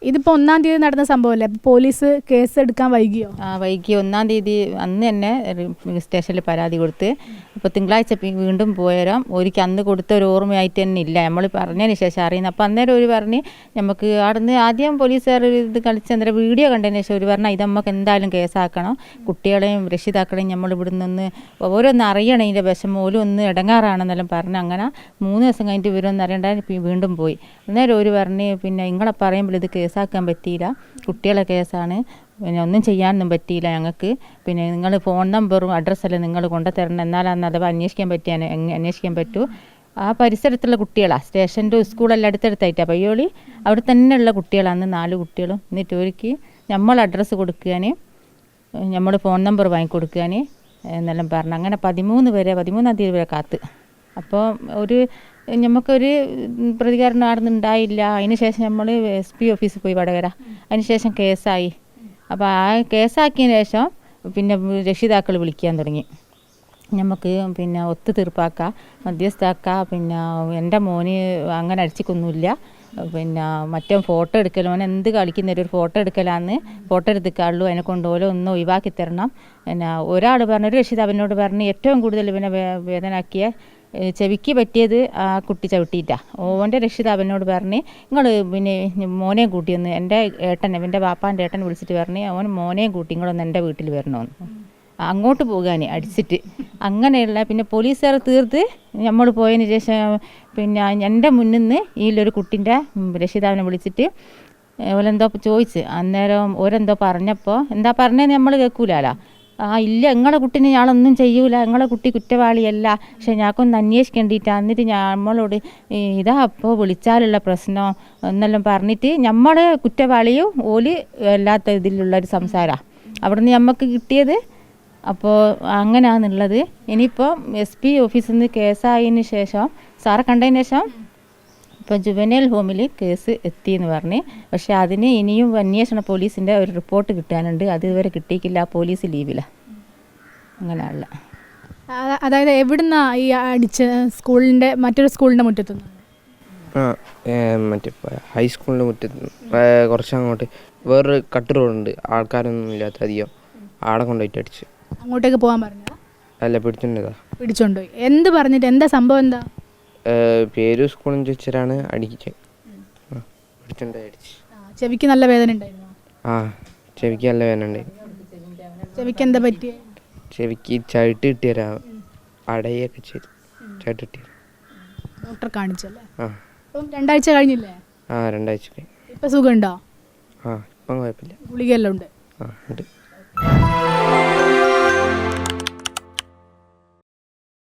ഇതിപ്പോൾ 1-ാം തീയതി നടന്ന സംഭവമല്ലേ, പോലീസ് കേസ് എടുക്കാൻ വൈകിയോ? വൈകി. 1-ാം തീയതി അന്ന് തന്നെ സ്റ്റേഷനിൽ പരാതി കൊടുത്ത്. അപ്പോൾ തിങ്കളാഴ്ച വീണ്ടും പോയാലും ഒരിക്കൽ അന്ന് കൊടുത്ത ഒരു ഓർമ്മയായിട്ട് തന്നെ ഇല്ല. നമ്മൾ പറഞ്ഞതിന് ശേഷം അറിയുന്നത്. അപ്പോൾ അന്നേരം ഒരു പറഞ്ഞ് നമുക്ക് അവിടുന്ന് ആദ്യം പോലീസുകാർ ഇത് കളിച്ച് അന്നേരം വീഡിയോ കണ്ടതിന് ശേഷം ഒരു പറഞ്ഞാൽ ഇത് നമുക്ക് എന്തായാലും കേസാക്കണം, കുട്ടികളെയും രക്ഷിതാക്കളെയും നമ്മൾ ഇവിടുന്ന് ഒന്ന് ഓരോന്ന് അറിയണം, ഇതിൻ്റെ വിഷമം ഓരോ ഒന്ന് ഇടങ്ങാറാണെന്നെല്ലാം പറഞ്ഞ് അങ്ങനെ 3 ദിവസം കഴിഞ്ഞിട്ട് ഇവരൊന്നും അറിയണ്ട വീണ്ടും പോയി. അന്നേരം ഒരു പറഞ്ഞ് പിന്നെ നിങ്ങളെ പറയുമ്പോൾ ഇത് കേസാക്കാൻ പറ്റിയില്ല, കുട്ടികളെ കേസാണ്, പിന്നെ ഒന്നും ചെയ്യാനൊന്നും പറ്റിയില്ല ഞങ്ങൾക്ക്, പിന്നെ നിങ്ങൾ ഫോൺ നമ്പറും അഡ്രസ്സെല്ലാം നിങ്ങൾ കൊണ്ടുതരണം, എന്നാലാണ് അഥവാ അന്വേഷിക്കാൻ അന്വേഷിക്കാൻ പറ്റൂ. ആ പരിസരത്തുള്ള കുട്ടികളാണ്, സ്റ്റേഷൻ്റെ സ്കൂളെല്ലാം അടുത്തടുത്തായിട്ടാണ് പയ്യോളി, അവിടെ തന്നെയുള്ള കുട്ടികളാണ് 4 കുട്ടികളും. എന്നിട്ട് ഒരിക്കൽ നമ്മൾ അഡ്രസ്സ് കൊടുക്കാൻ, നമ്മൾ ഫോൺ നമ്പർ വാങ്ങിക്കൊടുക്കാൻ എന്നെല്ലാം പറഞ്ഞു. അങ്ങനെ 13-ാം തീയതി വരെ കാത്ത്. അപ്പോൾ നമുക്കൊരു പ്രതികരണം അവിടെ ഉണ്ടായില്ല. അതിന് ശേഷം നമ്മൾ SP ഓഫീസിൽ പോയി വടകര. അതിന് ശേഷം കേസായി. അപ്പോൾ ആ കേസാക്കിയതിന് ശേഷം പിന്നെ രക്ഷിതാക്കൾ വിളിക്കാൻ തുടങ്ങി. നമുക്ക് പിന്നെ ഒത്തു തീർപ്പാക്കാം, മധ്യസ്ഥാക്കാം, പിന്നെ എൻ്റെ മോന് അങ്ങനെ അടിച്ചിക്കൊന്നുമില്ല, പിന്നെ മറ്റേ ഫോട്ടോ എടുക്കൽ, മോൻ എന്ത് കളിക്കുന്നൊരു ഫോട്ടോ എടുക്കലാന്ന്, ഫോട്ടോ എടുത്തിക്കാളുള്ളൂ, അതിനെ കൊണ്ട് ഓരോ ഒന്ന് ഒഴിവാക്കി തരണം. പിന്നെ ഒരാൾ പറഞ്ഞു, ഒരു രക്ഷിതാവിനോട് പറഞ്ഞ് ഏറ്റവും കൂടുതൽ പിന്നെ വേദനാക്കിയ ചെവിക്ക് പറ്റിയത് ആ കുട്ടി ചവിട്ടിയിട്ടാണ്. ഓൻ്റെ രക്ഷിതാവിനോട് പറഞ്ഞ് നിങ്ങൾ പിന്നെ മോനെയും കൂട്ടിയൊന്ന്, എൻ്റെ എൻ്റെ ബാപ്പാൻ്റെ ഏട്ടൻ വിളിച്ചിട്ട് പറഞ്ഞ് അവൻ മോനെയും കൂട്ടി നിങ്ങളൊന്ന് എൻ്റെ വീട്ടിൽ വരണമെന്ന്, അങ്ങോട്ട് പോകാൻ അടിച്ചിട്ട്. അങ്ങനെയുള്ള പിന്നെ പോലീസുകാർ തീർത്ത് നമ്മൾ പോയതിന് ശേഷം പിന്നെ എൻ്റെ മുന്നിൽ നിന്ന് ഇതിലൊരു കുട്ടീൻ്റെ രക്ഷിതാവിനെ വിളിച്ചിട്ട് ഓലെന്തോ ചോദിച്ച്. അന്നേരം ഓരെന്തോ പറഞ്ഞപ്പോൾ എന്താ പറഞ്ഞതെന്ന് നമ്മൾ കേൾക്കൂലല്ലോ. ഇല്ല, നിങ്ങളെ കുട്ടീനെ ഞാളൊന്നും ചെയ്യൂല, നിങ്ങളെ കുട്ടി കുറ്റവാളിയല്ല, പക്ഷെ ഞങ്ങൾക്കൊന്ന് അന്വേഷിക്കേണ്ടിയിട്ടാണ്. എന്നിട്ട് നമ്മളോട് ഇതാ അപ്പോൾ വിളിച്ചാലുള്ള പ്രശ്നം എന്നെല്ലാം പറഞ്ഞിട്ട് നമ്മൾ കുറ്റവാളിയും ഓല് അല്ലാത്ത ഇതിലുള്ളൊരു സംസാരമാണ് അവിടുന്ന് നമുക്ക് കിട്ടിയത്. അപ്പോൾ അങ്ങനെയാണുള്ളത്. ഇനിയിപ്പോൾ SP ഓഫീസിൽ നിന്ന് കേസായതിന് ശേഷം സാറെ കണ്ടതിന് ശേഷം ഇപ്പോൾ ജുവനൈൽ ഹോമിൽ കേസ് എത്തിയെന്ന് പറഞ്ഞ്, പക്ഷേ അതിന് ഇനിയും അന്വേഷണ പോലീസിൻ്റെ ഒരു റിപ്പോർട്ട് കിട്ടാനുണ്ട്. അത് ഇതുവരെ കിട്ടിയിട്ടില്ല, പോലീസ് ലീവിലാണ്. അങ്ങനെയുള്ള അതായത് എവിടുന്നാ ഈ അടിച്ച സ്കൂളിൻ്റെ മറ്റൊരു സ്കൂളിൻ്റെ മുറ്റത്തുനിന്ന്? മറ്റേ ഹൈസ്കൂളിൻ്റെ മുറ്റത്ത് കുറച്ചങ്ങോട്ട് വേറൊരു കട്ട് റോഡുണ്ട്, ആൾക്കാരൊന്നും ഇല്ലാത്ത അധികം, ആടെ കൊണ്ടുപോയിട്ട് അടിച്ച്. അങ്ങോട്ടേക്ക് പോകാൻ പറഞ്ഞതാ? അല്ല, പിടിച്ചോണ്ടുപോയി. എന്ത് പറഞ്ഞിട്ട്, എന്താ സംഭവം? എന്താ പേര് സ്കൂളിൽ ചോദിച്ചാണ് അടിച്ചത്. പിടിച്ചോണ്ടായി അടിച്ച്. ചെവിക്ക് നല്ല വേദന ഉണ്ടായിരുന്നു? ചെവിക്ക് നല്ല വേദന ഉണ്ടായി. ചെവിക്ക് എന്താ പറ്റിയ? ചെവിക്ക് ചവിട്ട് കിട്ടിയരാ, അടയൊക്കെ ചെയ്തു, ചവിട്ട് കിട്ടിയ. ഡോക്ടറെ കാണിച്ചല്ലേ? അപ്പം 2 ആഴ്ച കഴിഞ്ഞില്ലേ? 2 ആഴ്ച കഴിഞ്ഞു. ഇപ്പം സുഖമുണ്ടോ? ഇപ്പം കുഴപ്പമില്ല. ഗുളികയെല്ലാം ഉണ്ട്? ഉണ്ട്.